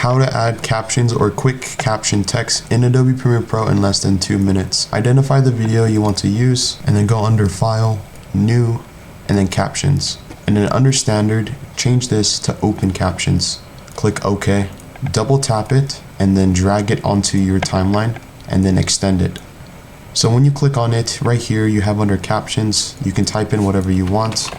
how to add captions or quick caption text in Adobe Premiere Pro in less than 2 minutes. Identify the video you want to use and then go under File, New, and then Captions. And then under Standard, change this to Open Captions. Click OK, double tap it, and then drag it onto your timeline and then extend it. So when you click on it, right here you have under Captions, you can type in whatever you want.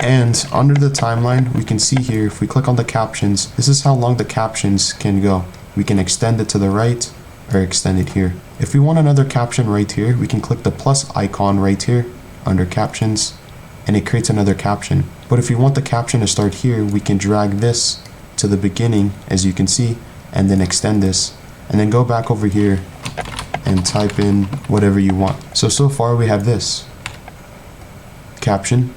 And under the timeline, we can see here, if we click on the captions, this is how long the captions can go. We can extend it to the right or extend it here. If we want another caption right here, we can click the plus icon right here under captions and it creates another caption. But if we want the caption to start here, we can drag this to the beginning, as you can see, and then extend this and then go back over here and type in whatever you want. So far we have this caption.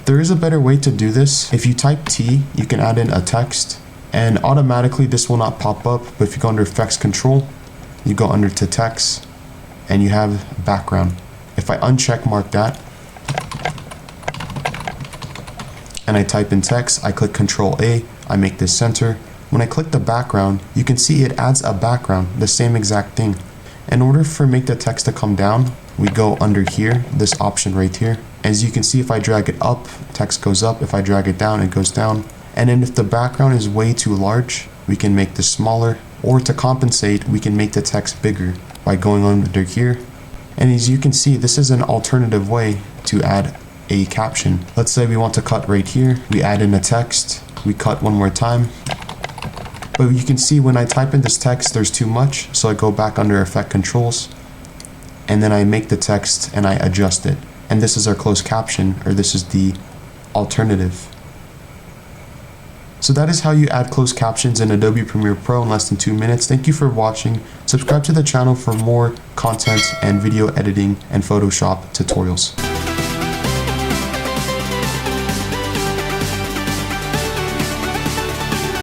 There is a better way to do this. If you type T, you can add in a text and automatically this will not pop up. But if you go under Effects Control, you go under to Text and you have background. If I uncheck mark that and I type in text, I click Control A, I make this center. When I click the background, you can see it adds a background, the same exact thing. In order for make the text to come down, we go under here, this option right here. As you can see, if I drag it up, text goes up. If I drag it down, it goes down. And then if the background is way too large, we can make this smaller, or to compensate, we can make the text bigger by going under here. And as you can see, this is an alternative way to add a caption. Let's say we want to cut right here. We add in a text, we cut one more time. But you can see when I type in this text, there's too much. So I go back under Effect Controls, and then I make the text and I adjust it. And this is our closed caption, or this is the alternative. So that is how you add closed captions in Adobe Premiere Pro in less than 2 minutes. Thank you for watching. Subscribe to the channel for more content and video editing and Photoshop tutorials.